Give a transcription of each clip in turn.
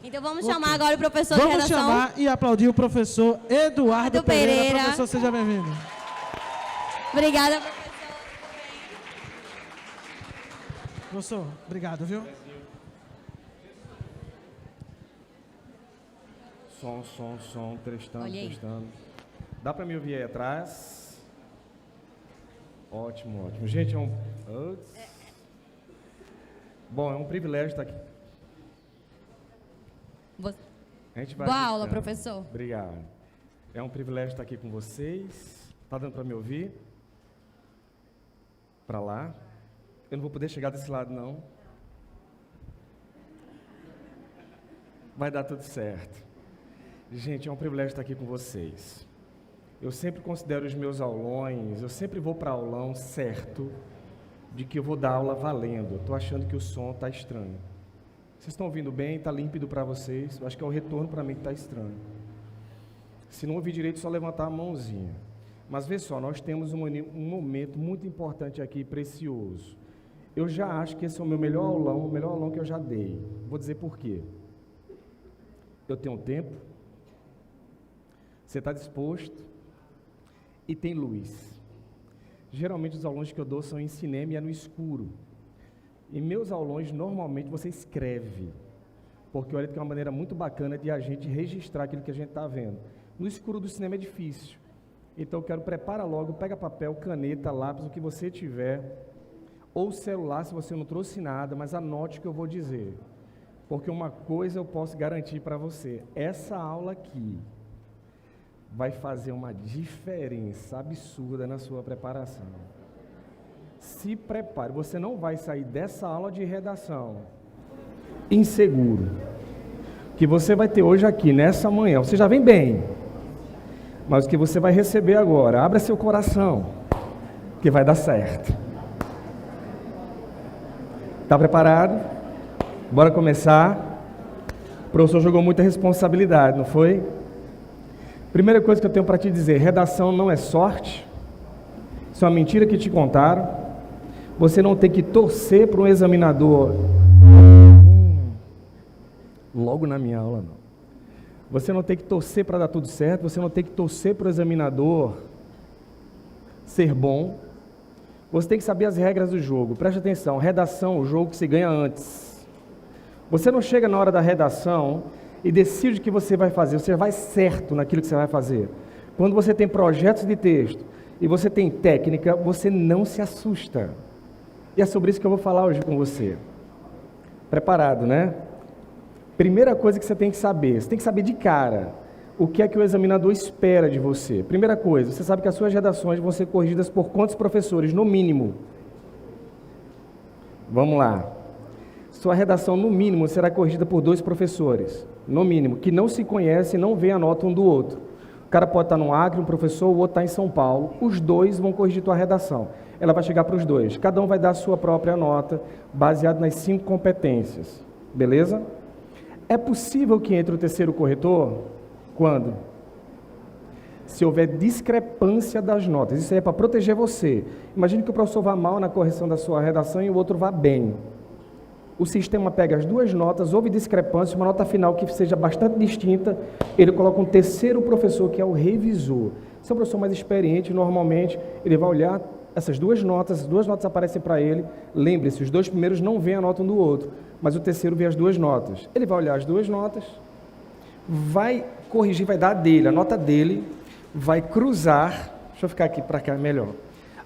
Então vamos chamar agora o professor de redação. Vamos chamar e aplaudir o professor Eduardo Pereira. Professor, seja bem-vindo. Obrigada, professor. Professor, obrigado, viu? Som, testando. Dá para me ouvir aí atrás? Ótimo. Gente, Bom, é um privilégio estar aqui. A gente vai Boa aula, professor. Obrigado. É um privilégio estar aqui com vocês. Tá dando para me ouvir? Para lá? Eu não vou poder chegar desse lado, não. Vai dar tudo certo. Gente, é um privilégio estar aqui com vocês. Eu sempre considero os meus aulões, eu sempre vou para aulão certo de que eu vou dar aula valendo. Estou achando que o som está estranho. Vocês estão ouvindo bem? Está límpido para vocês? Eu acho que é o retorno para mim que está estranho. Se não ouvir direito, só levantar a mãozinha. Mas vê só, nós temos um momento muito importante aqui, precioso. Eu já acho que esse é o meu melhor aulão, o melhor aulão que eu já dei. Vou dizer por quê. Eu tenho tempo, você está disposto e tem luz. Geralmente os aulões que eu dou são em cinema e é no escuro. E meus aulões, normalmente, você escreve, porque olha que é uma maneira muito bacana de a gente registrar aquilo que a gente está vendo. No escuro do cinema é difícil. Então eu quero preparar logo, pega papel, caneta, lápis, o que você tiver, ou celular se você não trouxe nada, mas anote o que eu vou dizer. Porque uma coisa eu posso garantir para você, essa aula aqui vai fazer uma diferença absurda na sua preparação. Se prepare, você não vai sair dessa aula de redação inseguro. O que você vai ter hoje aqui, nessa manhã, você já vem bem, mas o que você vai receber agora, abra seu coração, que vai dar certo. Está preparado? Bora começar. O professor jogou muita responsabilidade, não foi? Primeira coisa que eu tenho para te dizer, redação não é sorte, isso é uma mentira que te contaram. Você não tem que torcer para um examinador. Logo na minha aula, não. Você não tem que torcer para dar tudo certo, você não tem que torcer para o examinador ser bom. Você tem que saber as regras do jogo. Preste atenção, redação, o jogo que se ganha antes. Você não chega na hora da redação e decide o que você vai fazer, você vai certo naquilo que você vai fazer. Quando você tem projetos de texto e você tem técnica, você não se assusta. E é sobre isso que eu vou falar hoje com você. Preparado, né? Primeira coisa que você tem que saber de cara, o que é que o examinador espera de você. Primeira coisa, você sabe que as suas redações vão ser corrigidas por quantos professores, no mínimo? Vamos lá. Sua redação, no mínimo, será corrigida por 2 professores, no mínimo, que não se conhecem e não veem a nota um do outro. O cara pode estar no Acre, um professor, o outro está em São Paulo. Os 2 vão corrigir tua redação. Ela vai chegar para os 2. Cada um vai dar a sua própria nota, baseado nas 5 competências. Beleza? É possível que entre o terceiro corretor? Quando? Se houver discrepância das notas. Isso aí é para proteger você. Imagine que o professor vá mal na correção da sua redação e o outro vá bem. O sistema pega as 2 notas, houve discrepância, uma nota final que seja bastante distinta, ele coloca um terceiro professor, que é o revisor. Se é um professor mais experiente, normalmente, ele vai olhar essas 2 notas, as 2 notas aparecem para ele. Lembre-se, os 2 primeiros não veem a nota um do outro, mas o terceiro vê as 2 notas. Ele vai olhar as 2 notas, vai corrigir, vai dar a dele, a nota dele vai cruzar, deixa eu ficar aqui para cá melhor.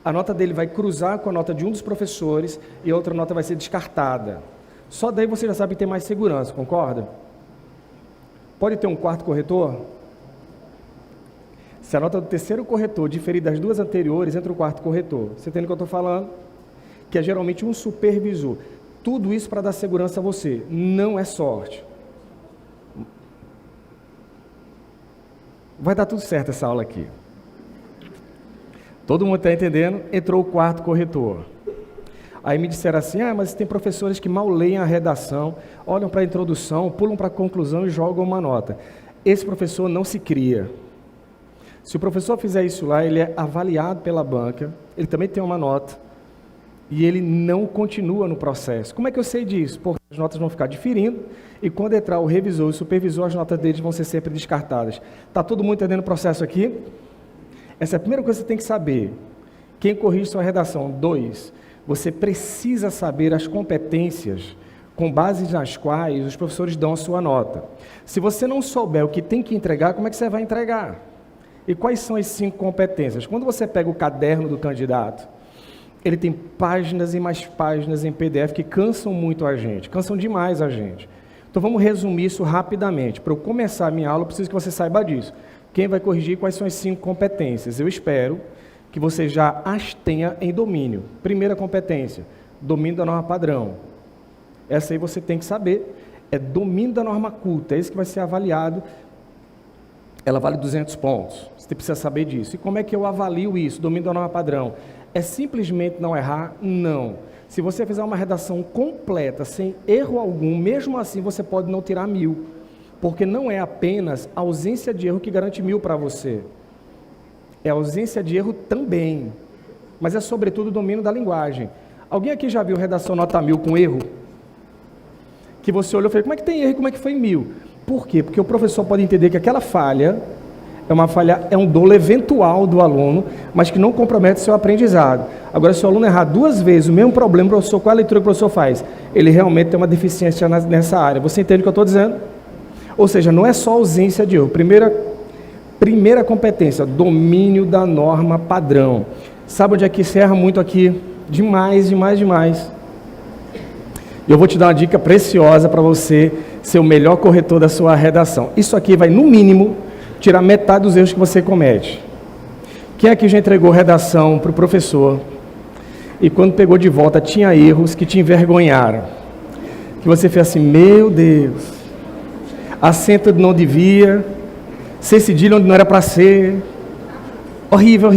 A nota dele vai cruzar com a nota de um dos professores e a outra nota vai ser descartada. Só daí você já sabe que tem mais segurança, concorda? Pode ter um quarto corretor? Se a nota do terceiro corretor diferir das 2 anteriores, entra o quarto corretor. Você entende o que eu estou falando? Que é geralmente um supervisor. Tudo isso para dar segurança a você. Não é sorte. Vai dar tudo certo essa aula aqui. Todo mundo está entendendo? Entrou o quarto corretor. Aí me disseram assim, mas tem professores que mal leem a redação, olham para a introdução, pulam para a conclusão e jogam uma nota. Esse professor não se cria. Se o professor fizer isso lá, ele é avaliado pela banca, ele também tem uma nota, e ele não continua no processo. Como é que eu sei disso? Porque as notas vão ficar diferindo e quando entrar o revisor e o supervisor, as notas deles vão ser sempre descartadas. Está todo mundo entendendo o processo aqui? Essa é a primeira coisa que você tem que saber. Quem corrige sua redação? 2. Você precisa saber as competências com base nas quais os professores dão a sua nota. Se você não souber o que tem que entregar, como é que você vai entregar? E quais são as 5 competências? Quando você pega o caderno do candidato, ele tem páginas e mais páginas em PDF que cansam muito a gente, cansam demais a gente. Então vamos resumir isso rapidamente. Para eu começar a minha aula, eu preciso que você saiba disso. Quem vai corrigir quais são as 5 competências? Eu espero que você já as tenha em domínio. Primeira competência, domínio da norma padrão. Essa aí você tem que saber, é domínio da norma culta, é isso que vai ser avaliado. Ela vale 200 pontos, você precisa saber disso. E como é que eu avalio isso, domínio da norma padrão? É simplesmente não errar? Não. Se você fizer uma redação completa, sem erro algum, mesmo assim você pode não tirar 1000, porque não é apenas a ausência de erro que garante 1000 para você. É a ausência de erro também, mas é sobretudo o domínio da linguagem. Alguém aqui já viu redação nota 1000 com erro? Que você olhou e falou, como é que tem erro e como é que foi 1000? Por quê? Porque o professor pode entender que aquela falha é um dolo eventual do aluno, mas que não compromete seu aprendizado. Agora, se o aluno errar 2 vezes o mesmo problema, professor, qual é a leitura que o professor faz? Ele realmente tem uma deficiência nessa área. Você entende o que eu estou dizendo? Ou seja, não é só ausência de erro. Primeira competência, domínio da norma padrão. Sabe onde é que se erra muito aqui? Demais. Eu vou te dar uma dica preciosa para você ser o melhor corretor da sua redação. Isso aqui vai, no mínimo, tirar metade dos erros que você comete. Quem aqui já entregou redação para o professor e quando pegou de volta tinha erros que te envergonharam? Que você fez assim, meu Deus, acento onde não devia, ser cedilha onde não era para ser, horrível.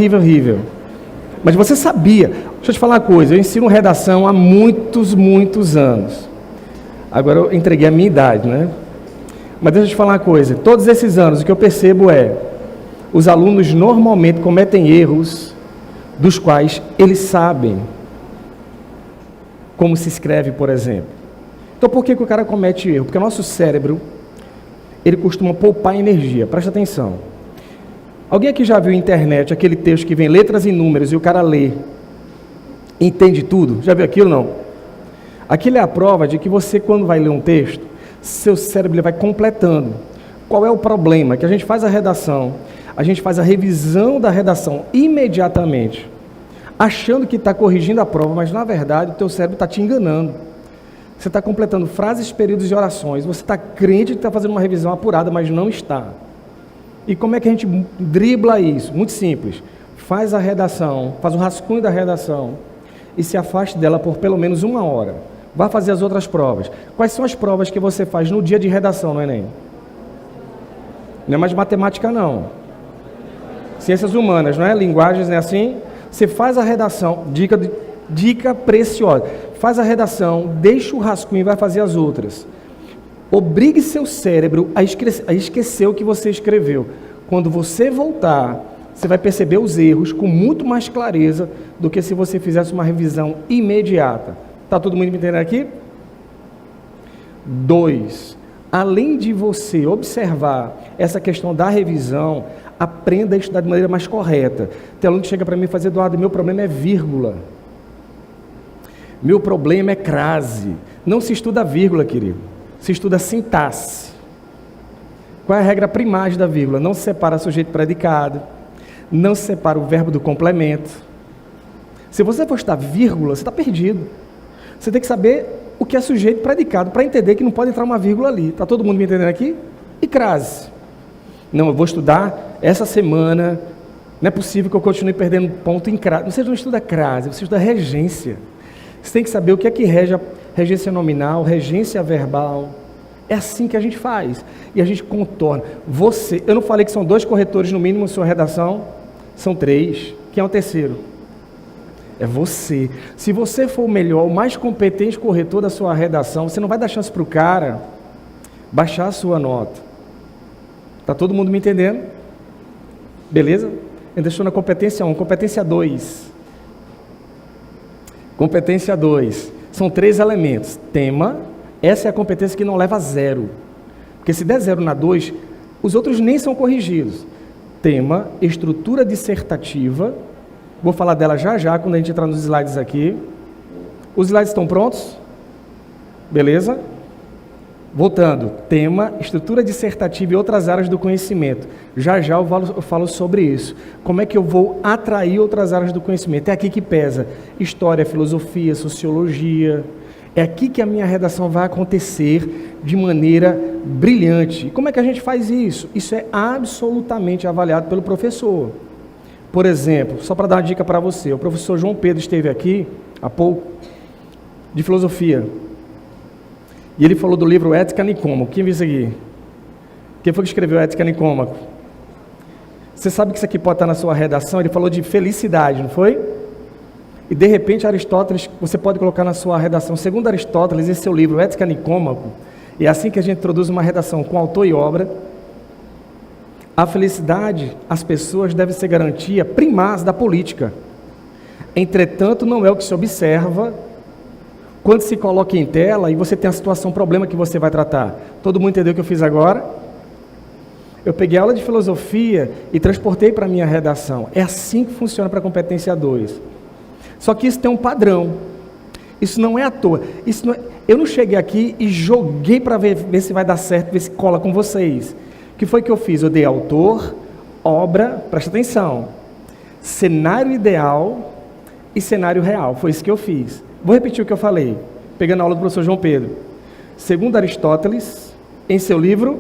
Mas você sabia. Deixa eu te falar uma coisa, eu ensino redação há muitos anos. Agora eu entreguei a minha idade, né? Mas deixa eu te falar uma coisa, todos esses anos o que eu percebo é, os alunos normalmente cometem erros dos quais eles sabem como se escreve, por exemplo. Então por que o cara comete erro? Porque o nosso cérebro, ele costuma poupar energia, presta atenção. Alguém aqui já viu na internet aquele texto que vem letras e números e o cara lê, entende tudo? Já viu aquilo, não? Aquilo é a prova de que você, quando vai ler um texto, seu cérebro ele vai completando. Qual é o problema? Que a gente faz a redação, a gente faz a revisão da redação imediatamente, achando que está corrigindo a prova, mas na verdade o teu cérebro está te enganando. Você está completando frases, períodos e orações, você está crente que está fazendo uma revisão apurada, mas não está. E como é que a gente dribla isso? Muito simples. Faz a redação, faz o rascunho da redação e se afaste dela por pelo menos 1 hora. Vá fazer as outras provas. Quais são as provas que você faz no dia de redação no Enem? Não é mais matemática, não. Ciências humanas, não é? Linguagens, não é assim? Você faz a redação, dica preciosa. Faz a redação, deixa o rascunho e vai fazer as outras. Obrigue seu cérebro a esquecer o que você escreveu. Quando você voltar, você vai perceber os erros com muito mais clareza do que se você fizesse uma revisão imediata. Está todo mundo me entendendo aqui? 2. Além de você observar essa questão da revisão, aprenda a estudar de maneira mais correta. Tem aluno que chega para mim e faz, Eduardo, meu problema é vírgula. Meu problema é crase. Não se estuda vírgula, querido. Se estuda sintaxe. Qual é a regra primária da vírgula? Não se separa sujeito e predicado. Não se separa o verbo do complemento. Se você for estudar vírgula, você está perdido. Você tem que saber o que é sujeito e predicado para entender que não pode entrar uma vírgula ali. Está todo mundo me entendendo aqui? E crase. Não, eu vou estudar essa semana. Não é possível que eu continue perdendo ponto em crase. Você não estuda crase, você estuda regência. Você tem que saber o que é que rege a regência nominal, regência verbal. É assim que a gente faz. E a gente contorna. Eu não falei que são 2 corretores no mínimo em sua redação? São 3. Quem é o terceiro? É você. Se você for o melhor, o mais competente corretor da sua redação, você não vai dar chance para o cara baixar a sua nota. Está todo mundo me entendendo? Beleza? Eu estou na competência 1, competência 2. Competência 2. São 3 elementos. Tema, essa é a competência que não leva a 0. Porque se der 0 na 2, os outros nem são corrigidos. Tema, estrutura dissertativa. Vou falar dela já já, quando a gente entrar nos slides aqui. Os slides estão prontos? Beleza? Voltando. Tema, estrutura dissertativa e outras áreas do conhecimento. Já já eu falo sobre isso. Como é que eu vou atrair outras áreas do conhecimento? É aqui que pesa história, filosofia, sociologia. É aqui que a minha redação vai acontecer de maneira brilhante. E como é que a gente faz isso? Isso é absolutamente avaliado pelo professor. Por exemplo, só para dar uma dica para você, o professor João Pedro esteve aqui há pouco, de filosofia. E ele falou do livro Ética Nicômaco. Quem viu isso aqui? Quem foi que escreveu Ética Nicômaco? Você sabe que isso aqui pode estar na sua redação? Ele falou de felicidade, não foi? E de repente Aristóteles, você pode colocar na sua redação, segundo Aristóteles, esse é o livro Ética Nicômaco. E é assim que a gente introduz uma redação com autor e obra. A felicidade, as pessoas devem ser garantia primaz da política. Entretanto, não é o que se observa quando se coloca em tela e você tem a situação, problema que você vai tratar. Todo mundo entendeu o que eu fiz agora? Eu peguei a aula de filosofia e transportei para a minha redação. É assim que funciona para a competência 2. Só que isso tem um padrão. Isso não é à toa. Eu não cheguei aqui e joguei para ver se vai dar certo, ver se cola com vocês. O que foi que eu fiz? Eu dei autor, obra, presta atenção, cenário ideal e cenário real. Foi isso que eu fiz. Vou repetir o que eu falei, pegando a aula do professor João Pedro. Segundo Aristóteles, em seu livro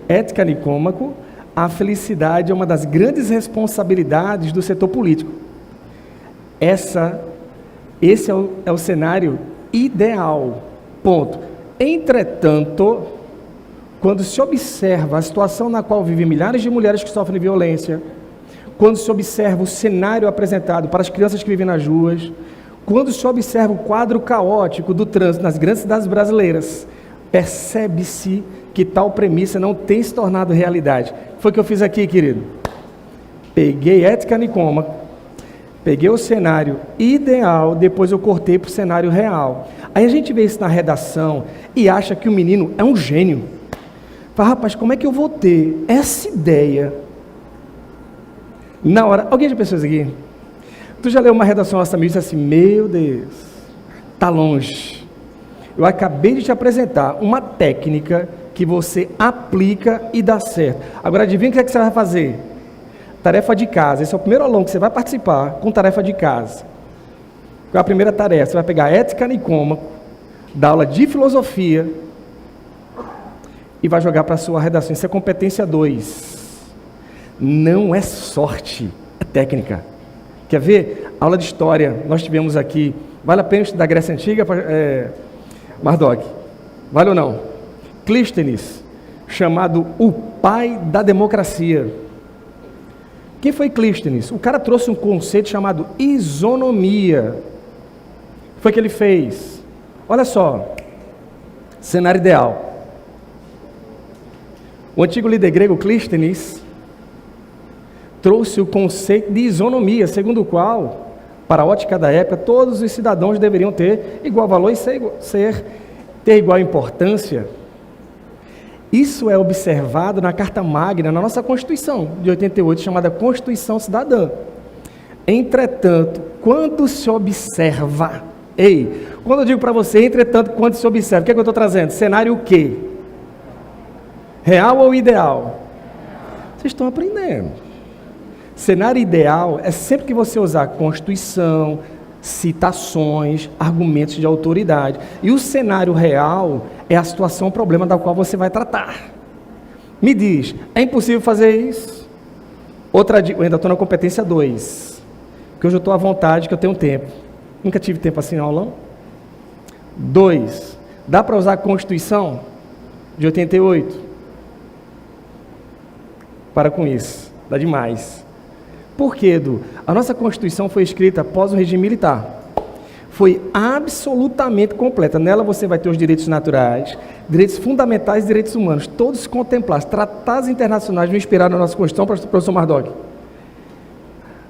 Ética Nicômaco, a felicidade é uma das grandes responsabilidades do setor político. Esse é o cenário ideal, ponto. Entretanto, quando se observa a situação na qual vivem milhares de mulheres que sofrem violência, quando se observa o cenário apresentado para as crianças que vivem nas ruas, quando se observa o quadro caótico do trânsito nas grandes cidades brasileiras, percebe-se que tal premissa não tem se tornado realidade. Foi o que eu fiz aqui, querido. Peguei Ética Nicômaco, peguei o cenário ideal, depois eu cortei para o cenário real. Aí a gente vê isso na redação e acha que o menino é um gênio. Fala, rapaz, como é que eu vou ter essa ideia na hora? Alguém já pensou isso aqui? Tu já leu uma redação nossa e disse assim, meu Deus, tá longe. Eu acabei de te apresentar uma técnica que você aplica e dá certo. Agora adivinha o que é que você vai fazer? Tarefa de casa. Esse é o primeiro aluno que você vai participar com tarefa de casa. Qual é a primeira tarefa? Você vai pegar Ética Nicômaco, dar aula de filosofia e vai jogar para a sua redação. Isso é competência 2. Não é sorte, é técnica. Quer ver? Aula de história, nós tivemos aqui. Vale a pena estudar Grécia Antiga, Marduk? Vale ou não? Clístenes, chamado o pai da democracia. Quem foi Clístenes? O cara trouxe um conceito chamado isonomia. O que foi que ele fez? Olha só, cenário ideal. O antigo líder grego Clístenes trouxe o conceito de isonomia, segundo o qual, para a ótica da época, todos os cidadãos deveriam ter igual valor e ter igual importância. Isso é observado na Carta Magna, na nossa Constituição de 88, chamada Constituição Cidadã. Entretanto, quando se observa, quando eu digo para você, entretanto, quando se observa, o que é que eu estou trazendo? Cenário o quê? Real ou ideal? Vocês estão aprendendo. Cenário ideal é sempre que você usar Constituição, citações, argumentos de autoridade. E o cenário real é a situação, o problema da qual você vai tratar. Me diz, é impossível fazer isso? Outra dica, eu ainda estou na competência 2, que hoje eu estou à vontade, que eu tenho tempo. Nunca tive tempo assim na aula. 2, dá para usar a Constituição de 88? Para com isso, dá demais. Por quê, Edu? A nossa Constituição foi escrita após o regime militar. Foi absolutamente completa. Nela você vai ter os direitos naturais, direitos fundamentais e direitos humanos, todos contemplados. Tratados internacionais não inspiraram a nossa Constituição, professor Marduk.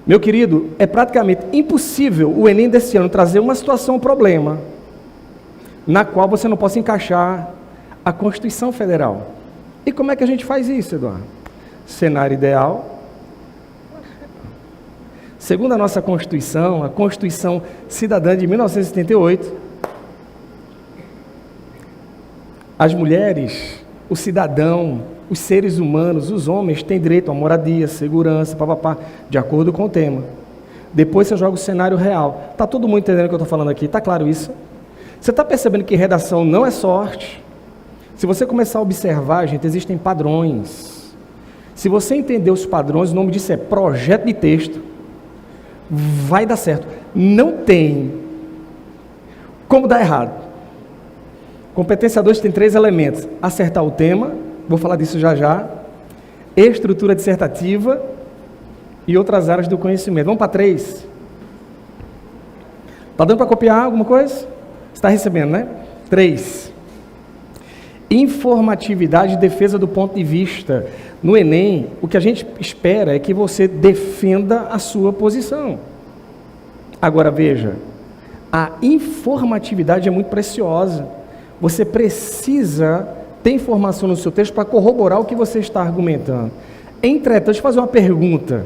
Meu querido, é praticamente impossível o Enem desse ano trazer uma situação, um problema, na qual você não possa encaixar a Constituição Federal. E como é que a gente faz isso, Eduardo? Cenário ideal. Segundo a nossa Constituição, a Constituição Cidadã de 1978, as mulheres, o cidadão, os seres humanos, os homens têm direito a moradia, segurança, papapá, de acordo com o tema. Depois você joga o cenário real. Está todo mundo entendendo o que eu estou falando aqui? Está claro isso? Você está percebendo que redação não é sorte? Se você começar a observar, gente, existem padrões. Se você entender os padrões, o nome disso é projeto de texto, vai dar certo. Não tem como dar errado. Competência 2 tem 3 elementos: acertar o tema, vou falar disso já já, estrutura dissertativa e outras áreas do conhecimento. Vamos para 3? Está dando para copiar alguma coisa? Você está recebendo, né? 3. Informatividade e defesa do ponto de vista. No Enem, o que a gente espera é que você defenda a sua posição. Agora veja, a informatividade é muito preciosa. Você precisa ter informação no seu texto para corroborar o que você está argumentando. Entretanto, deixa eu fazer uma pergunta.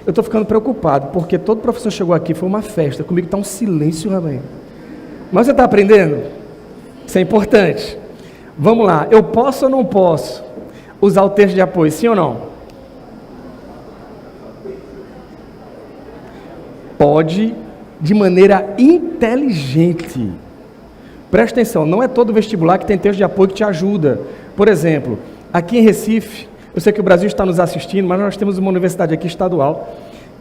Eu estou ficando preocupado, porque todo professor chegou aqui, foi uma festa, comigo está um silêncio, rapaz. Mas você está aprendendo? Isso é importante. Vamos lá, eu posso ou não posso usar o texto de apoio, sim ou não? Pode, de maneira inteligente. Presta atenção, não é todo vestibular que tem texto de apoio que te ajuda. Por exemplo, aqui em Recife, eu sei que o Brasil está nos assistindo, mas nós temos uma universidade aqui estadual.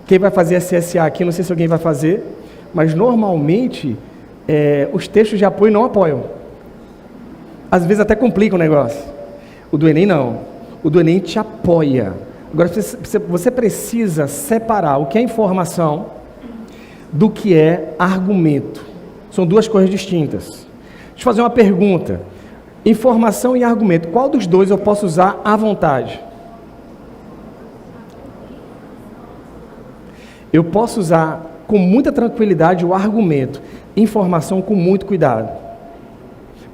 Quem vai fazer SSA aqui, não sei se alguém vai fazer, mas normalmente os textos de apoio não apoiam. Às vezes até complica o negócio. O do Enem não. O do Enem te apoia. Agora você precisa separar o que é informação do que é argumento. São duas coisas distintas. Deixa eu fazer uma pergunta. Informação e argumento. Qual dos dois eu posso usar à vontade? Eu posso usar com muita tranquilidade o argumento. Informação com muito cuidado.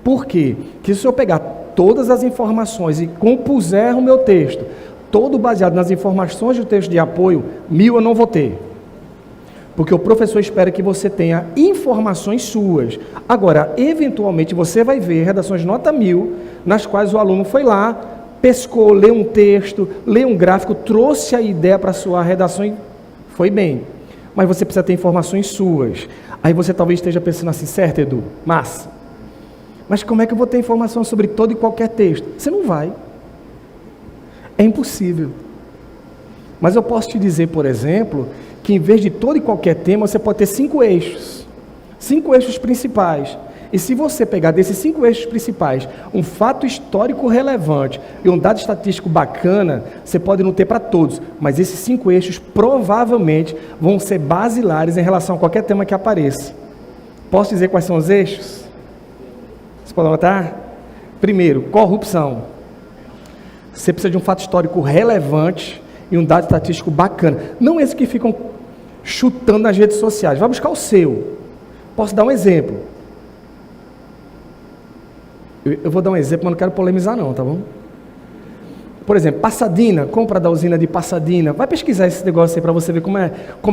Por quê? Porque se eu pegar todas as informações e compuser o meu texto, todo baseado nas informações do texto de apoio, 1000 eu não vou ter. Porque o professor espera que você tenha informações suas. Agora, eventualmente, você vai ver redações de nota 1000, nas quais o aluno foi lá, pescou, leu um texto, leu um gráfico, trouxe a ideia para a sua redação e foi bem. Mas você precisa ter informações suas. Aí você talvez esteja pensando assim, certo, Edu? Massa. Mas como é que eu vou ter informação sobre todo e qualquer texto? Você não vai. É impossível. Mas eu posso te dizer, por exemplo, que em vez de todo e qualquer tema, você pode ter 5 eixos. 5 eixos principais. E se você pegar desses 5 eixos principais, um fato histórico relevante e um dado estatístico bacana, você pode não ter para todos, mas esses 5 eixos provavelmente vão ser basilares em relação a qualquer tema que apareça. Posso dizer quais são os eixos? Você pode anotar? Primeiro, corrupção. Você precisa de um fato histórico relevante e um dado estatístico bacana. Não esses que ficam chutando nas redes sociais. Vai buscar o seu. Posso dar um exemplo? Eu vou dar um exemplo, mas não quero polemizar não, tá bom? Por exemplo, Passadina, compra da usina de Passadina. Vai pesquisar esse negócio aí para você ver como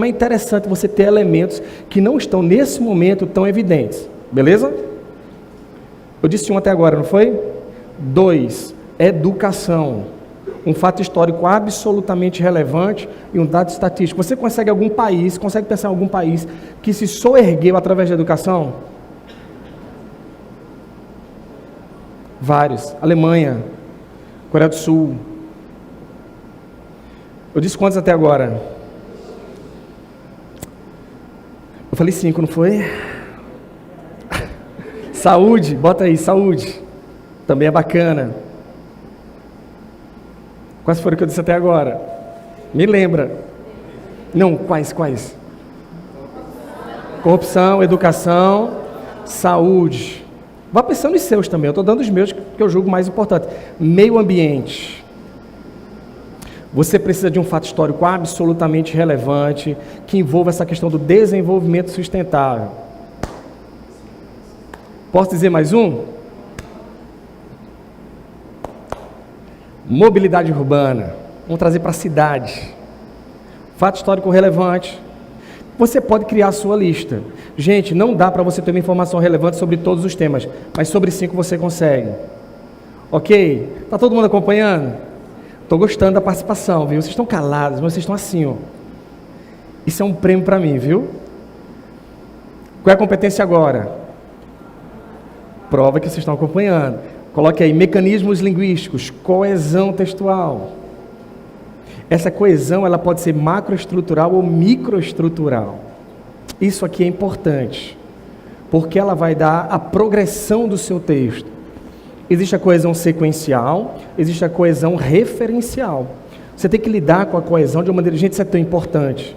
é interessante você ter elementos que não estão nesse momento tão evidentes. Beleza? Eu disse um até agora, não foi? 2, educação. Um fato histórico absolutamente relevante e um dado estatístico. Você consegue pensar em algum país que se soergueu através da educação? Vários. Alemanha, Coreia do Sul. Eu disse quantos até agora? Eu falei 5, não foi? Saúde, bota aí, saúde. Também é bacana. Quais foram que eu disse até agora? Me lembra. Não, quais? Corrupção, educação, saúde. Vá pensando nos seus também. Eu estou dando os meus que eu julgo mais importantes. Meio ambiente. Você precisa de um fato histórico absolutamente relevante, que envolva essa questão do desenvolvimento sustentável. Posso dizer mais um? Mobilidade urbana. Vamos trazer para a cidade. Fato histórico relevante. Você pode criar a sua lista. Gente, não dá para você ter uma informação relevante sobre todos os temas, mas sobre 5 você consegue. Ok? Está todo mundo acompanhando? Estou gostando da participação, viu? Vocês estão calados, mas vocês estão assim, ó. Isso é um prêmio para mim, viu? Qual é a competência agora? Prova que vocês estão acompanhando. Coloque aí, mecanismos linguísticos, coesão textual. Essa coesão, ela pode ser macroestrutural ou microestrutural. Isso aqui é importante, porque ela vai dar a progressão do seu texto. Existe a coesão sequencial, existe a coesão referencial. Você tem que lidar com a coesão de uma maneira... Gente, isso é tão importante.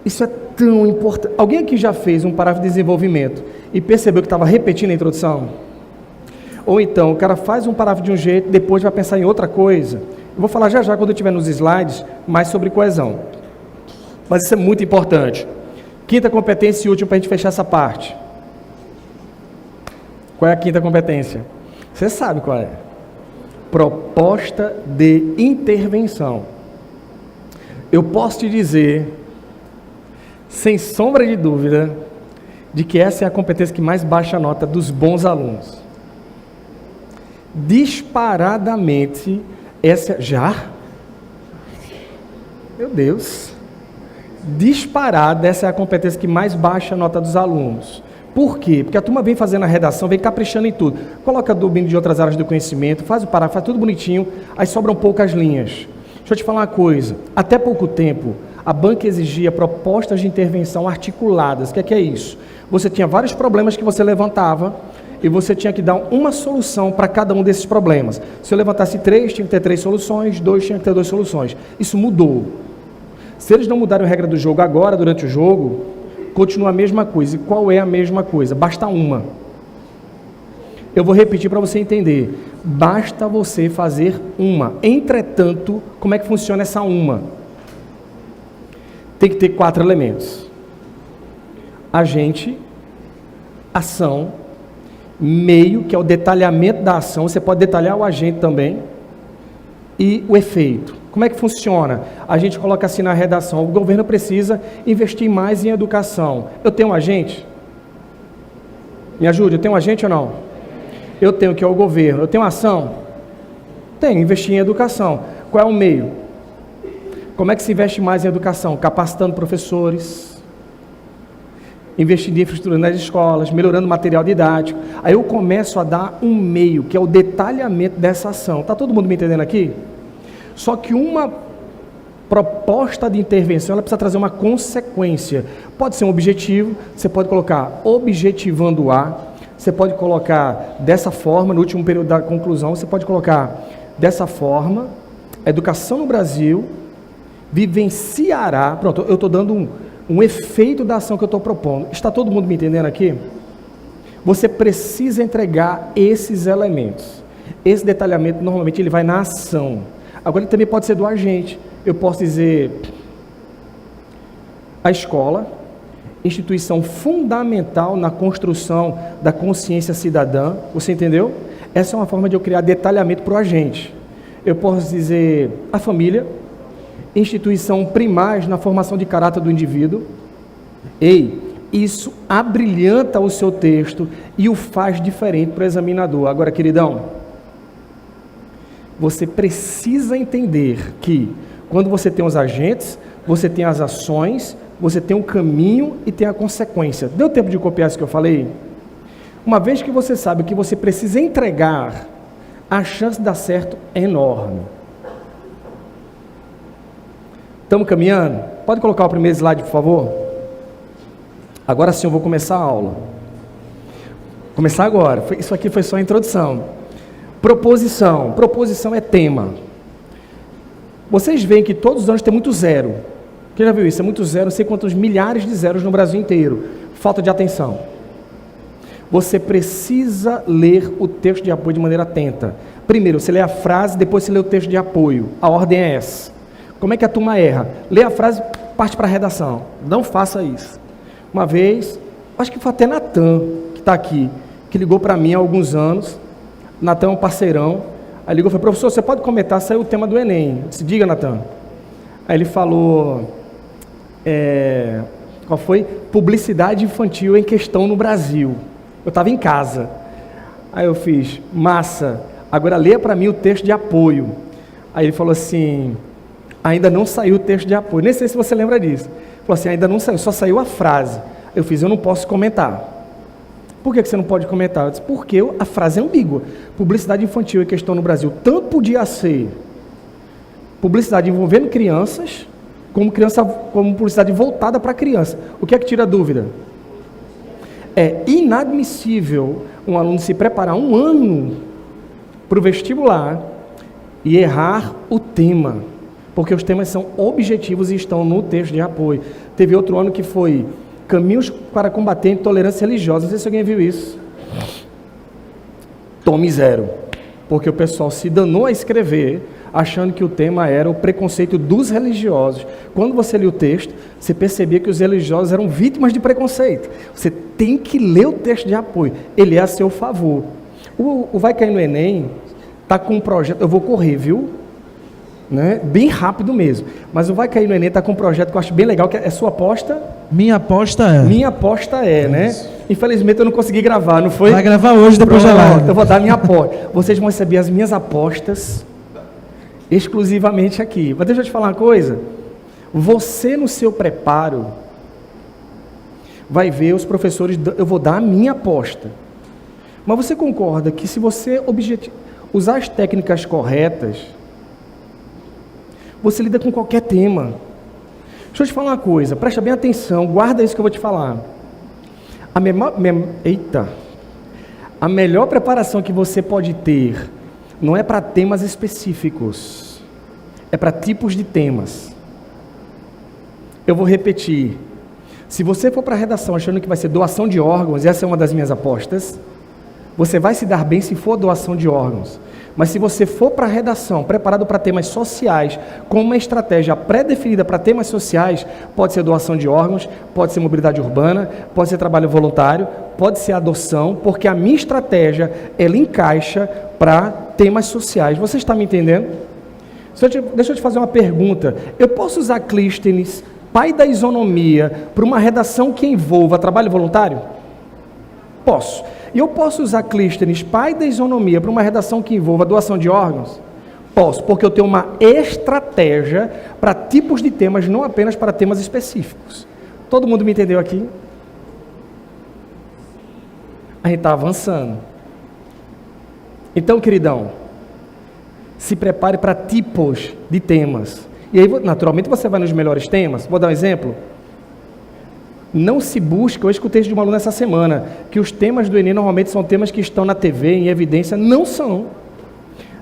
Isso é tão importante. Alguém aqui já fez um parágrafo de desenvolvimento e percebeu que estava repetindo a introdução? Ou então, o cara faz um parágrafo de um jeito, depois vai pensar em outra coisa. Eu vou falar já quando eu estiver nos slides, mais sobre coesão. Mas isso é muito importante. Quinta competência e última para a gente fechar essa parte. Qual é a quinta competência? Você sabe qual é. Proposta de intervenção. Eu posso te dizer, sem sombra de dúvida, de que essa é a competência que mais baixa a nota dos bons alunos. Disparadamente, essa... Já? Meu Deus. Disparada, essa é a competência que mais baixa a nota dos alunos. Por quê? Porque a turma vem fazendo a redação, vem caprichando em tudo. Coloca domínio de outras áreas do conhecimento, faz o parágrafo, faz tudo bonitinho, aí sobram poucas linhas. Deixa eu te falar uma coisa. Até pouco tempo, a banca exigia propostas de intervenção articuladas. O que é isso? Você tinha vários problemas que você levantava e você tinha que dar uma solução para cada um desses problemas. Se eu levantasse 3, tinha que ter 3 soluções, 2 tinha que ter 2 soluções. Isso mudou. Se eles não mudarem a regra do jogo agora, durante o jogo, continua a mesma coisa. E qual é a mesma coisa? Basta uma. Eu vou repetir para você entender. Basta você fazer uma. Entretanto, como é que funciona essa uma? Tem que ter 4 elementos. Agente, ação, meio, que é o detalhamento da ação. Você pode detalhar o agente também. E o efeito. Como é que funciona? A gente coloca assim na redação, o governo precisa investir mais em educação. Eu tenho um agente? Me ajude, eu tenho um agente ou não? Eu tenho, que é o governo. Eu tenho ação? Tenho, investir em educação. Qual é o meio? Como é que se investe mais em educação? Capacitando professores, investindo em infraestrutura nas escolas, melhorando o material didático. Aí eu começo a dar um meio, que é o detalhamento dessa ação. Está todo mundo me entendendo aqui? Só que uma proposta de intervenção, ela precisa trazer uma consequência. Pode ser um objetivo, você pode colocar objetivando a, você pode colocar dessa forma, no último período da conclusão, você pode colocar dessa forma, a educação no Brasil vivenciará, pronto, eu estou dando um efeito da ação que eu estou propondo. Está todo mundo me entendendo aqui? Você precisa entregar esses elementos. Esse detalhamento, normalmente, ele vai na ação. Agora, ele também pode ser do agente. Eu posso dizer, a escola, instituição fundamental na construção da consciência cidadã. Você entendeu? Essa é uma forma de eu criar detalhamento para o agente. Eu posso dizer, a família, instituição primaz na formação de caráter do indivíduo. Isso abrilhanta o seu texto e o faz diferente para o examinador. Agora, queridão, você precisa entender que quando você tem os agentes, você tem as ações, você tem o caminho e tem a consequência. Deu tempo de copiar isso que eu falei? Uma vez que você sabe o que você precisa entregar, a chance de dar certo é enorme. Estamos caminhando? Pode colocar o primeiro slide, por favor? Agora sim eu vou começar a aula. Começar agora. Isso aqui foi só a introdução. Proposição. Proposição é tema. Vocês veem que todos os anos tem muito zero. Quem já viu isso? É muito zero, não sei quantos milhares de zeros no Brasil inteiro. Falta de atenção. você precisa ler o texto de apoio de maneira atenta. Primeiro, você lê a frase, depois você lê o texto de apoio. A ordem é essa. Como é que a turma erra? Lê a frase, parte para a redação. Não faça isso. Uma vez, acho que foi até Natan, que está aqui, que ligou para mim há alguns anos. Natan é um parceirão. Aí ligou e falou: professor, você pode comentar, saiu o tema do Enem. Eu disse: diga, Natan. Aí ele falou, qual foi? Publicidade infantil em questão no Brasil. Eu estava em casa. Aí eu fiz: massa, agora leia para mim o texto de apoio. Aí ele falou assim: ainda não saiu o texto de apoio. Nem sei se você lembra disso. Ele falou assim: ainda não saiu, só saiu a frase. Eu fiz: eu não posso comentar. Por que você não pode comentar? Eu disse: porque a frase é ambígua. Publicidade infantil em questão no Brasil. Tanto podia ser publicidade envolvendo crianças, como publicidade voltada para criança. O que é que tira a dúvida? É inadmissível um aluno se preparar um ano para o vestibular e errar o tema, porque os temas são objetivos e estão no texto de apoio. Teve outro ano que foi Caminhos para combater a intolerância religiosa. Não sei se alguém viu isso. Tome 0, porque o pessoal se danou a escrever achando que o tema era o preconceito dos religiosos. Quando você lia o texto, você percebia que os religiosos eram vítimas de preconceito. Você tem que ler o texto de apoio, ele é a seu favor. O Vai Cair no Enem está com um projeto, eu vou correr, viu? Né? Bem rápido mesmo, mas o Vai Cair no Enem está com um projeto que eu acho bem legal, que é sua aposta? Minha aposta é. Minha aposta é, né? Infelizmente eu não consegui gravar, não foi? Vai gravar hoje, depois da live. Eu vou dar minha aposta. Vocês vão receber as minhas apostas exclusivamente aqui. Mas deixa eu te falar uma coisa. Você no seu preparo vai ver os professores, eu vou dar a minha aposta. Mas você concorda que se você usar as técnicas corretas, você lida com qualquer tema. Deixa eu te falar uma coisa, presta bem atenção, guarda isso que eu vou te falar. A melhor preparação que você pode ter não é para temas específicos, é para tipos de temas. Eu vou repetir. Se você for para a redação achando que vai ser doação de órgãos, essa é uma das minhas apostas, você vai se dar bem se for doação de órgãos. Mas se você for para a redação preparado para temas sociais, com uma estratégia pré-definida para temas sociais, pode ser doação de órgãos, pode ser mobilidade urbana, pode ser trabalho voluntário, pode ser adoção, porque a minha estratégia, ela encaixa para temas sociais. Você está me entendendo? Deixa eu te fazer uma pergunta. Eu posso usar Clístenes, pai da isonomia, para uma redação que envolva trabalho voluntário? Posso. E eu posso usar Clístenes, pai da isonomia, para uma redação que envolva doação de órgãos? Posso, porque eu tenho uma estratégia para tipos de temas, não apenas para temas específicos. Todo mundo me entendeu aqui? A gente está avançando. Então, queridão, se prepare para tipos de temas. E aí, naturalmente, você vai nos melhores temas. Vou dar um exemplo. Não se busca, eu escutei isso de uma aluna essa semana, que os temas do Enem normalmente são temas que estão na TV, em evidência. Não são.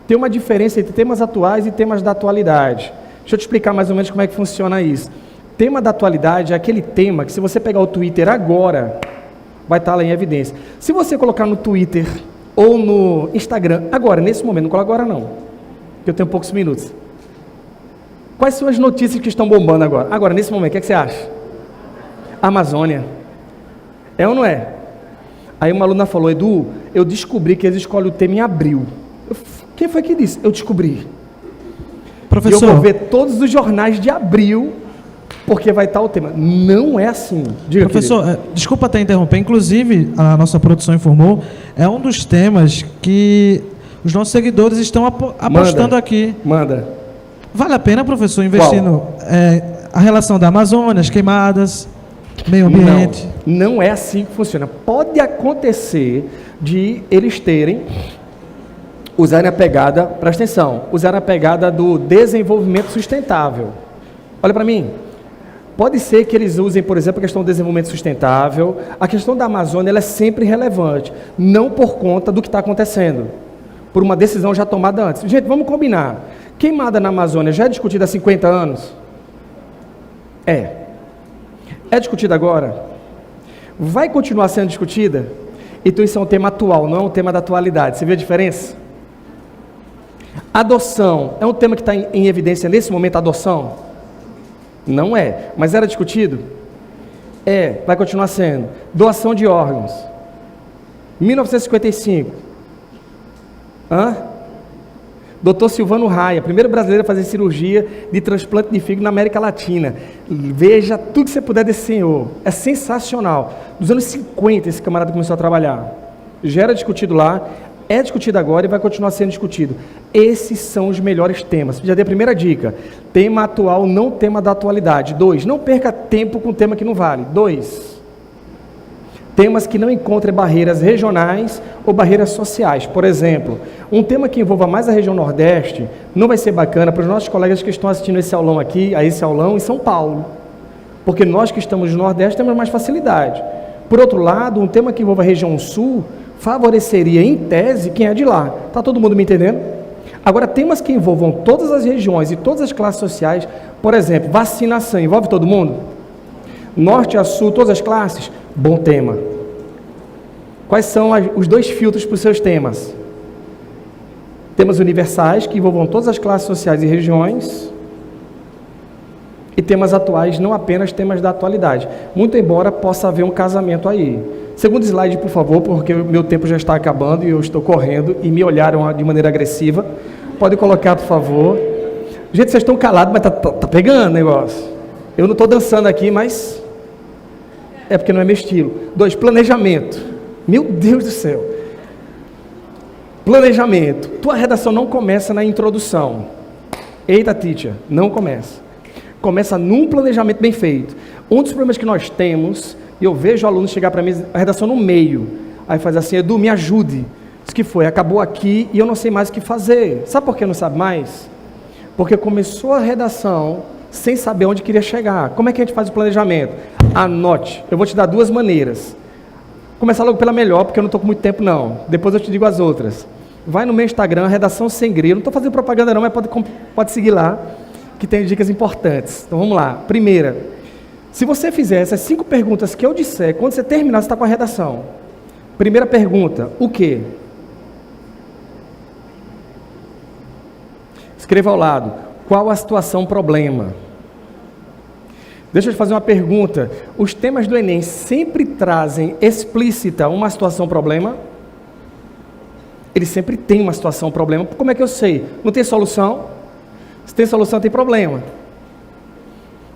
Tem uma diferença entre temas atuais e temas da atualidade. Deixa eu te explicar mais ou menos como é que funciona isso. Tema da atualidade é aquele tema que, se você pegar o Twitter agora, vai estar lá em evidência. Se você colocar no Twitter ou no Instagram, agora, nesse momento, não coloca agora não, porque eu tenho poucos minutos. Quais são as notícias que estão bombando agora? Agora, nesse momento, o que você acha? Amazônia. É ou não é? Aí uma aluna falou: Edu, eu descobri que eles escolhem o tema em abril. Quem foi que disse? Eu descobri. Professor, e eu vou ver todos os jornais de abril, porque vai estar o tema. Não é assim. Diga, professor, desculpa até interromper, inclusive a nossa produção informou, é um dos temas que os nossos seguidores estão apostando aqui. Manda. Vale a pena, professor, investir a relação da Amazônia, as queimadas, meio ambiente? Não é assim que funciona. Pode acontecer de eles usarem a pegada, presta atenção, usarem a pegada do desenvolvimento sustentável. Olha para mim. Pode ser que eles usem, por exemplo, a questão do desenvolvimento sustentável. A questão da Amazônia, ela é sempre relevante, não por conta do que está acontecendo, por uma decisão já tomada antes. Gente, vamos combinar. Queimada na Amazônia já é discutida há 50 anos? É discutida agora? Vai continuar sendo discutida? Então isso é um tema atual, não é um tema da atualidade. Você vê a diferença? Adoção é um tema que está em evidência nesse momento, adoção? Não é, mas era discutido? É, vai continuar sendo. Doação de órgãos. 1955. Dr. Silvano Raia, primeiro brasileiro a fazer cirurgia de transplante de fígado na América Latina. Veja tudo que você puder desse senhor. É sensacional. Dos anos 50 esse camarada começou a trabalhar. Já era discutido lá, é discutido agora e vai continuar sendo discutido. Esses são os melhores temas. Já dei a primeira dica. Tema atual, não tema da atualidade. 2. Não perca tempo com tema que não vale. 2. Temas que não encontrem barreiras regionais ou barreiras sociais. Por exemplo, um tema que envolva mais a região Nordeste não vai ser bacana para os nossos colegas que estão assistindo esse aulão aqui, a esse aulão em São Paulo. Porque nós que estamos no Nordeste temos mais facilidade. Por outro lado, um tema que envolva a região Sul favoreceria, em tese, quem é de lá. Está todo mundo me entendendo? Agora, temas que envolvam todas as regiões e todas as classes sociais, por exemplo, vacinação, envolve todo mundo? Norte a Sul, todas as classes? Bom tema. Quais são os 2 filtros para os seus temas? Temas universais, que envolvam todas as classes sociais e regiões, e temas atuais, não apenas temas da atualidade. Muito embora possa haver um casamento aí. Segundo slide, por favor, porque o meu tempo já está acabando e eu estou correndo e me olharam de maneira agressiva. Pode colocar, por favor. Gente, vocês estão calados, mas tá pegando o negócio. Eu não estou dançando aqui, mas é porque não é meu estilo. 2, planejamento. Meu Deus do céu. Planejamento. Tua redação não começa na introdução. Eita, teacher, não começa. Começa num planejamento bem feito. Um dos problemas que nós temos, e eu vejo alunos chegar para mim, a redação no meio, aí faz assim: Edu, me ajude. Isso que foi, acabou aqui e eu não sei mais o que fazer. Sabe por que não sabe mais? Porque começou a redação sem saber onde queria chegar. Como é que a gente faz o planejamento? Anote. Eu vou te dar 2 maneiras. Começar logo pela melhor, porque eu não estou com muito tempo não. Depois eu te digo as outras. Vai no meu Instagram, Redação Sem Grilo. Não estou fazendo propaganda não, mas pode seguir lá, que tem dicas importantes. Então vamos lá. Primeira, se você fizer essas 5 perguntas que eu disser, quando você terminar, você está com a redação. Primeira pergunta, o quê? Escreva ao lado, qual a situação problema? Deixa eu te fazer uma pergunta. Os temas do Enem sempre trazem explícita uma situação problema? Eles sempre têm uma situação problema. Como é que eu sei? Não tem solução? Se tem solução, tem problema.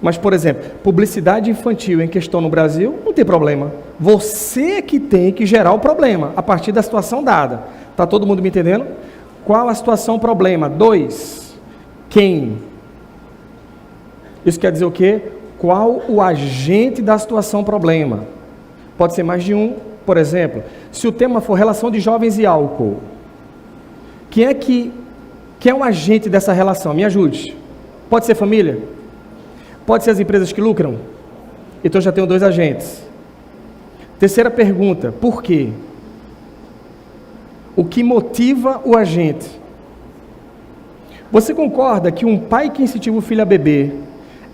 Mas, por exemplo, publicidade infantil em questão no Brasil, não tem problema. Você que tem que gerar o problema, a partir da situação dada. Está todo mundo me entendendo? Qual a situação problema? 2. Quem? Isso quer dizer o quê? Qual o agente da situação problema? Pode ser mais de um. Por exemplo, se o tema for relação de jovens e álcool, quem é o agente dessa relação? Me ajude. Pode ser família? Pode ser as empresas que lucram? Então já tenho 2 agentes. Terceira pergunta, por quê? O que motiva o agente? Você concorda que um pai que incentiva o filho a beber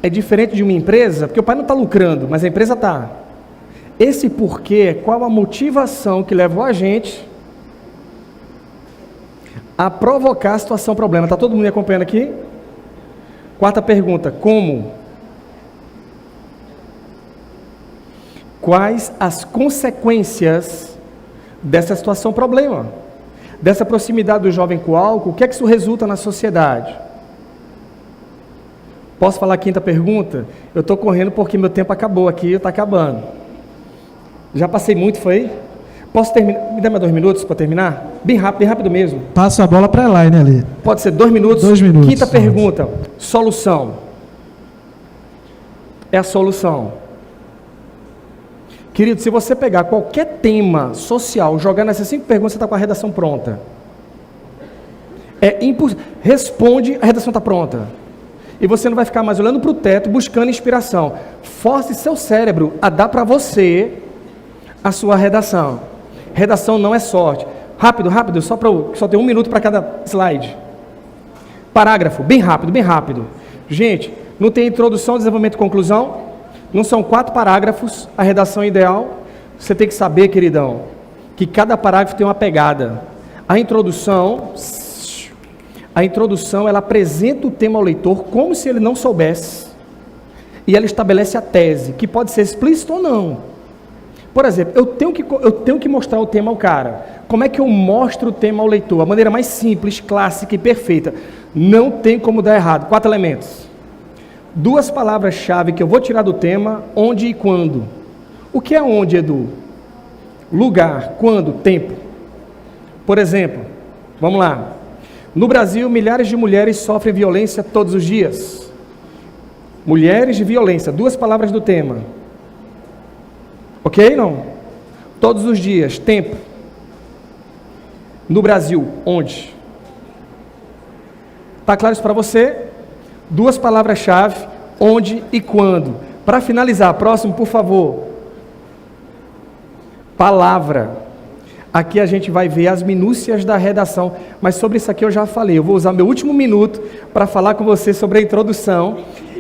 é diferente de uma empresa? Porque o pai não está lucrando, mas a empresa está. Esse porquê, qual a motivação que leva o agente a provocar a situação problema? Está todo mundo me acompanhando aqui? Quarta pergunta, como? Quais as consequências dessa situação problema? Dessa proximidade do jovem com o álcool, o que é que isso resulta na sociedade? Posso falar a quinta pergunta? Eu estou correndo porque meu tempo acabou aqui, está acabando. Já passei muito, foi? Posso terminar? Me dá mais 2 minutos para terminar? Bem rápido mesmo. Passa a bola para a Elaine ali. Pode ser 2 minutos? 2 minutos. Quinta pergunta, solução. É a solução. Querido, se você pegar qualquer tema social, jogar nessas 5 perguntas, você está com a redação pronta. Responde, a redação está pronta. E você não vai ficar mais olhando para o teto, buscando inspiração. Force seu cérebro a dar para você a sua redação. Redação não é sorte. Rápido, só tem 1 minuto para cada slide. Parágrafo, bem rápido. Gente, não tem introdução, desenvolvimento e conclusão? Não são 4 parágrafos, a redação ideal? Você tem que saber, queridão, que cada parágrafo tem uma pegada. A introdução, ela apresenta o tema ao leitor como se ele não soubesse. E ela estabelece a tese, que pode ser explícita ou não. Por exemplo, eu tenho que mostrar o tema ao cara. Como é que eu mostro o tema ao leitor? A maneira mais simples, clássica e perfeita. Não tem como dar errado. 4 elementos. 2 palavras-chave que eu vou tirar do tema, onde e quando. O que é onde, Edu? Lugar, quando, tempo. Por exemplo, vamos lá. No Brasil, milhares de mulheres sofrem violência todos os dias. Mulheres de violência, 2 palavras do tema. Ok? Não? Todos os dias, tempo. No Brasil, onde? Está claro isso para você? 2 palavras-chave, onde e quando. Para finalizar, próximo, por favor. Palavra. Aqui a gente vai ver as minúcias da redação, mas sobre isso aqui eu já falei. Eu vou usar meu último minuto para falar com você sobre a introdução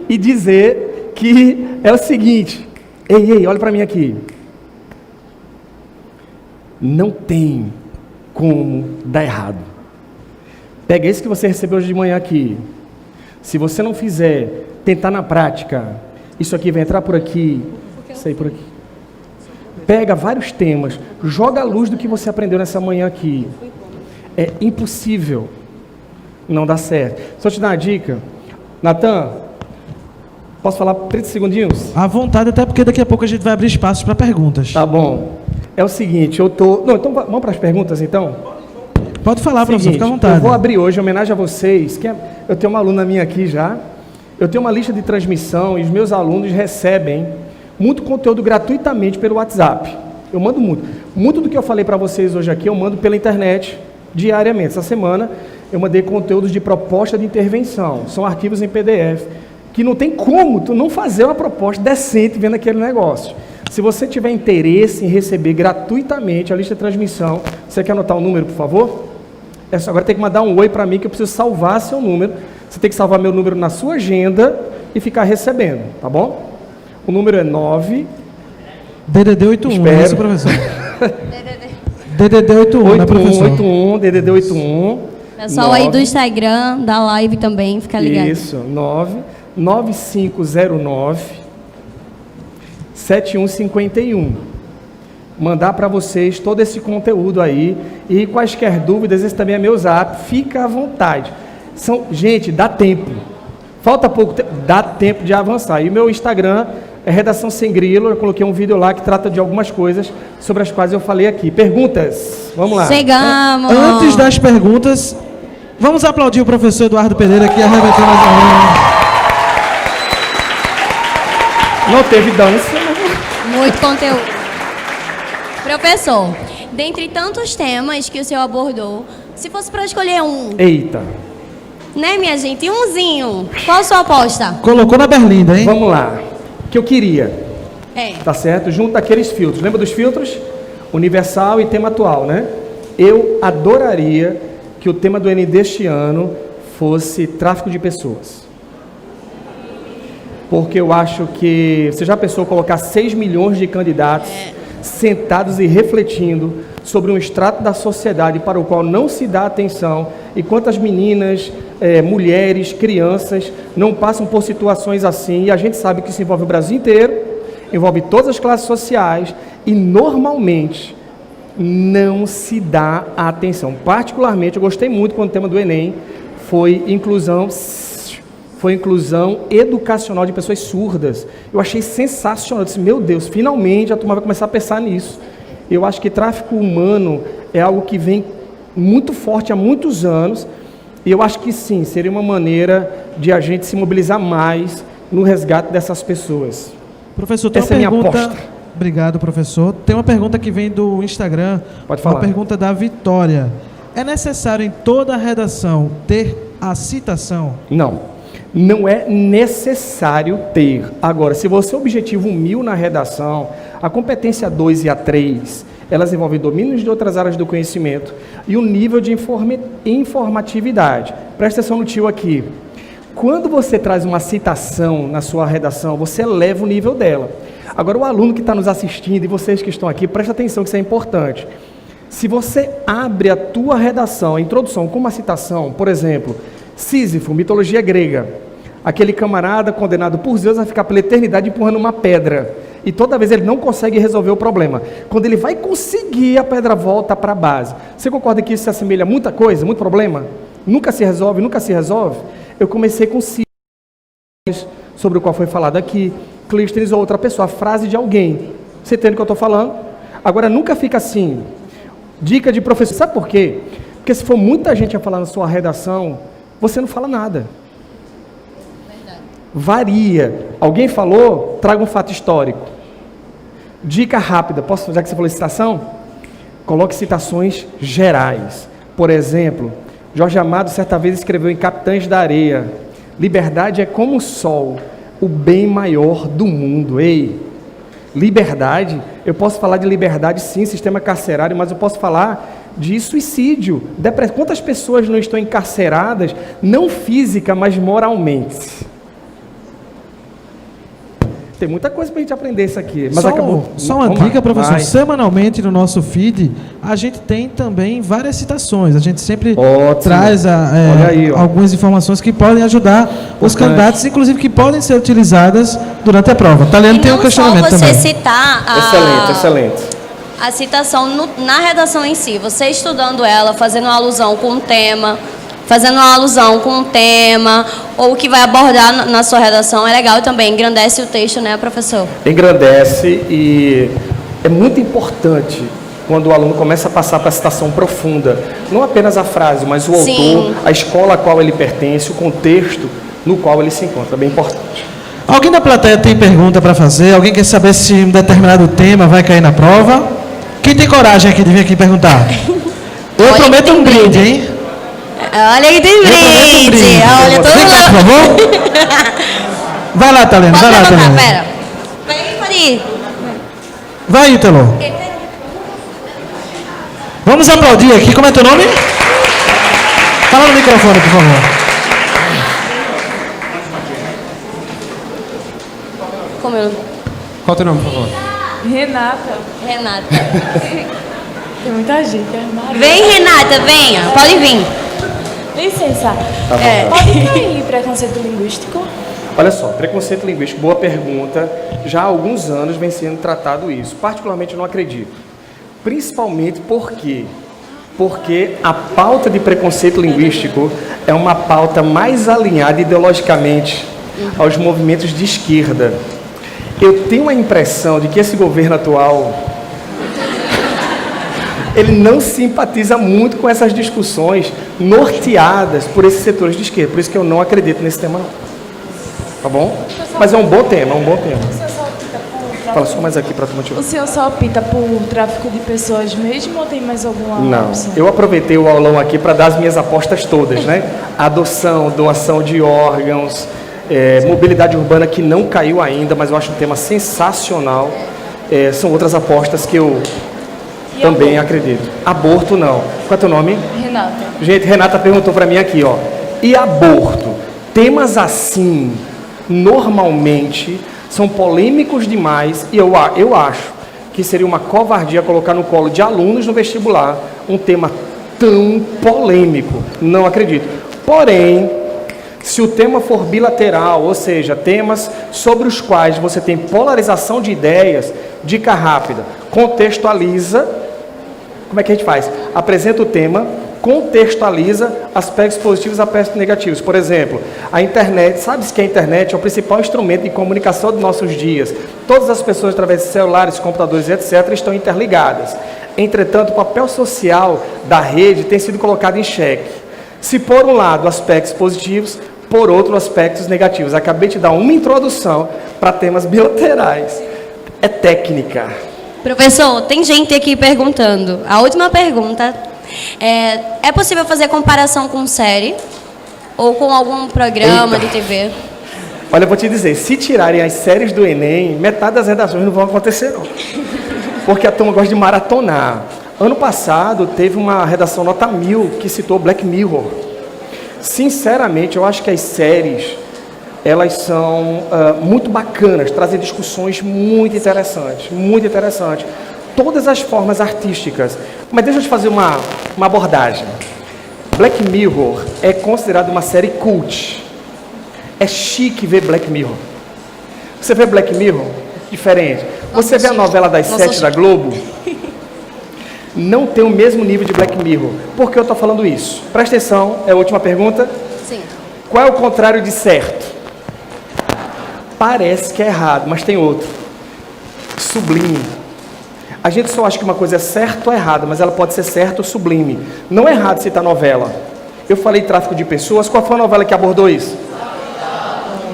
e dizer que é o seguinte. Ei, olha para mim aqui. Não tem como dar errado. Pega esse que você recebeu hoje de manhã aqui. Se você não fizer, tentar na prática, isso aqui vai entrar por aqui, isso aí por aqui. Pega vários temas, joga a luz do que você aprendeu nessa manhã aqui. É impossível não dar certo. Só te dar uma dica. Natan, posso falar 30 segundinhos? À vontade, até porque daqui a pouco a gente vai abrir espaços para perguntas. Tá bom. É o seguinte, então vamos para as perguntas então? Pode falar, professor, fica à Eu vontade. vou abrir hoje, em homenagem a vocês, eu tenho uma aluna minha aqui já, eu tenho uma lista de transmissão e os meus alunos recebem muito conteúdo gratuitamente pelo WhatsApp. Eu mando muito. Muito do que eu falei para vocês hoje aqui, eu mando pela internet diariamente. Essa semana eu mandei conteúdos de proposta de intervenção. São arquivos em PDF, que não tem como tu não fazer uma proposta decente vendo aquele negócio. Se você tiver interesse em receber gratuitamente a lista de transmissão, você quer anotar o número, por favor? Agora tem que mandar um oi para mim, que eu preciso salvar seu número. Você tem que salvar meu número na sua agenda e ficar recebendo, tá bom? O número é 9... DDD 81, é isso, professor? DDD 81, né, professor? 81, DDD 81. Pessoal aí do Instagram, da live também, fica ligado. Isso, 9509 7151. Mandar para vocês todo esse conteúdo aí. E quaisquer dúvidas, esse também é meu zap. Fica à vontade. Gente, dá tempo. Falta pouco tempo, dá tempo de avançar. E o meu Instagram é Redação Sem Grilo. Eu coloquei um vídeo lá que trata de algumas coisas sobre as quais eu falei aqui. Perguntas? Vamos lá. Chegamos! Antes das perguntas, vamos aplaudir o professor Eduardo Pereira que arrebentou nas alunas. Não teve dança. Muito conteúdo. Professor, dentre tantos temas que o senhor abordou, se fosse para escolher um, Eita. né, minha gente, umzinho, qual a sua aposta? Colocou na berlinda, hein? Vamos lá. O que eu queria, É. tá certo? Junto daqueles filtros. Lembra dos filtros? Universal e tema atual, né? Eu adoraria que o tema do Enem deste ano fosse tráfico de pessoas. Porque eu acho que, você já pensou colocar 6 milhões de candidatos sentados e refletindo sobre um extrato da sociedade para o qual não se dá atenção, e quantas meninas, mulheres, crianças não passam por situações assim, e a gente sabe que isso envolve o Brasil inteiro, envolve todas as classes sociais, e normalmente não se dá atenção. Particularmente, eu gostei muito quando o tema do Enem foi inclusão educacional de pessoas surdas. Eu achei sensacional. Eu disse, meu Deus, finalmente a turma vai começar a pensar nisso. Eu acho que tráfico humano é algo que vem muito forte há muitos anos, e eu acho que sim, seria uma maneira de a gente se mobilizar mais no resgate dessas pessoas. Professor, tem Essa é uma a minha pergunta. aposta. Obrigado, professor. Tem uma pergunta que vem do Instagram. Pode falar. Uma pergunta da Vitória. É necessário em toda a redação ter a citação? Não é necessário ter. Agora, se você objetiva 1000 na redação, a competência 2 e a 3, elas envolvem domínios de outras áreas do conhecimento e o nível de informatividade. Presta atenção no tio aqui. Quando você traz uma citação na sua redação, você eleva o nível dela. Agora, o aluno que está nos assistindo e vocês que estão aqui, presta atenção que isso é importante. Se você abre a tua redação, a introdução, com uma citação, por exemplo, Sísifo, mitologia grega, aquele camarada condenado por Zeus a ficar pela eternidade empurrando uma pedra, e toda vez ele não consegue resolver o problema. Quando ele vai conseguir, a pedra volta para a base. Você concorda que isso se assemelha a muita coisa, muito problema? Nunca se resolve, nunca se resolve? Eu comecei com Sísifo, sobre o qual foi falado aqui, Clístenes ou outra pessoa, a frase de alguém. Você entende o que eu estou falando? Agora, nunca fica assim. Dica de professor. Sabe por quê? Porque se for muita gente a falar na sua redação, você não fala nada. Verdade. Varia. Alguém falou, traga um fato histórico. Dica rápida. Posso, já que você falou de citação? Coloque citações gerais. Por exemplo, Jorge Amado certa vez escreveu em Capitães da Areia: liberdade é como o sol, o bem maior do mundo. Ei, liberdade, eu posso falar de liberdade sim, sistema carcerário, mas eu posso falar de suicídio, depressão. Quantas pessoas não estão encarceradas, não física, mas moralmente? Tem muita coisa para a gente aprender isso aqui. Mas só uma dica, professor. Vai. Semanalmente no nosso feed, a gente tem também várias citações. A gente sempre traz algumas informações que podem ajudar os candidatos, inclusive que podem ser utilizadas durante a prova. Taliane tem um questionamento também. Não só você citar Excelente. A citação na redação em si, você estudando ela, fazendo uma alusão com um tema, ou o que vai abordar na sua redação, é legal também, engrandece o texto, né, professor? Engrandece, e é muito importante quando o aluno começa a passar para a citação profunda, não apenas a frase, mas o autor, a escola a qual ele pertence, o contexto no qual ele se encontra, é bem importante. Alguém da plateia tem pergunta para fazer? Alguém quer saber se um determinado tema vai cair na prova? Quem tem coragem aqui de vir aqui perguntar? Eu prometo um brinde, hein? Olha que tem brinde. Olha, todo mundo. Por favor. Vai lá, Taliane. Pera. Pode ir. Vai, Ítalo. Vamos aplaudir aqui. Como é teu nome? Fala no microfone, por favor. Como é o nome? Qual é o teu nome, por favor? Renata. Tem muita gente. Vem, Renata, venha. Pode vir. Licença. Pode cair preconceito linguístico? Olha só, preconceito linguístico, boa pergunta. Já há alguns anos vem sendo tratado isso. Particularmente eu não acredito. Principalmente porque a pauta de preconceito linguístico é uma pauta mais alinhada ideologicamente aos movimentos de esquerda. Eu tenho a impressão de que esse governo atual, ele não simpatiza muito com essas discussões norteadas por esses setores de esquerda. Por isso que eu não acredito nesse tema, não. Tá bom? Mas é um bom tema, Fala só mais aqui para tu motivar. O senhor só opta por tráfico de pessoas mesmo ou tem mais alguma opção? Eu aproveitei o aulão aqui para dar as minhas apostas todas, né? Adoção, doação de órgãos, mobilidade urbana, que não caiu ainda, mas eu acho um tema sensacional. São outras apostas que eu também acredito. Aborto, não. Qual é teu nome? Renata. Gente, Renata perguntou para mim aqui, ó. E aborto? Temas assim, normalmente, são polêmicos demais, e eu acho que seria uma covardia colocar no colo de alunos no vestibular um tema tão polêmico. Não acredito. Porém, se o tema for bilateral, ou seja, temas sobre os quais você tem polarização de ideias, dica rápida, contextualiza. Como é que a gente faz? Apresenta o tema, contextualiza aspectos positivos e aspectos negativos. Por exemplo, a internet, sabe-se que a internet é o principal instrumento de comunicação dos nossos dias. Todas as pessoas, através de celulares, computadores, etc., estão interligadas. Entretanto, o papel social da rede tem sido colocado em xeque. Se por um lado aspectos positivos, por outro aspectos negativos. Acabei de dar uma introdução para temas bilaterais. É técnica. Professor, tem gente aqui perguntando. A última pergunta é possível fazer comparação com série? Ou com algum programa de TV? Olha, eu vou te dizer, se tirarem as séries do Enem, metade das redações não vão acontecer, não. Porque a turma gosta de maratonar. Ano passado, teve uma redação nota 1000 que citou Black Mirror. Sinceramente, eu acho que as séries, elas são muito bacanas, trazem discussões muito interessantes, muito interessantes. todas as formas artísticas. Mas deixa eu te fazer uma abordagem. Black Mirror é considerado uma série cult. É chique ver Black Mirror. Você vê Black Mirror? Diferente. Você vê a novela das 7 da Globo? Não tem o mesmo nível de Black Mirror. Por que eu estou falando isso? Presta atenção, é a última pergunta. Sim. Qual é o contrário de certo? Parece que é errado, mas tem outro. Sublime. A gente só acha que uma coisa é certa ou errada, mas ela pode ser certa ou sublime. Não é errado citar novela. Eu falei tráfico de pessoas, qual foi a novela que abordou isso?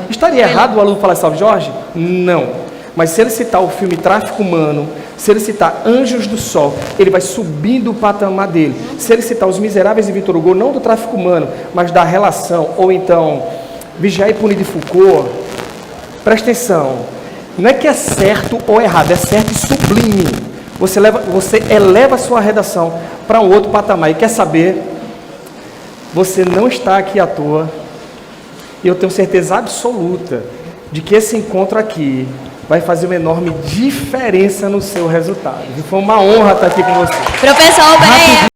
Estaria errado o aluno falar Salve Jorge? Não. Mas se ele citar o filme Tráfico Humano, se ele citar Anjos do Sol, ele vai subindo o patamar dele. Se ele citar Os Miseráveis de Victor Hugo, não do tráfico humano, mas da relação, ou então Vigiar e Punir de Foucault, presta atenção. Não é que é certo ou errado, é certo e sublime. Você eleva a sua redação para um outro patamar. E quer saber? Você não está aqui à toa. E eu tenho certeza absoluta de que esse encontro aqui vai fazer uma enorme diferença no seu resultado. E foi uma honra estar aqui com você. Professor, peraí.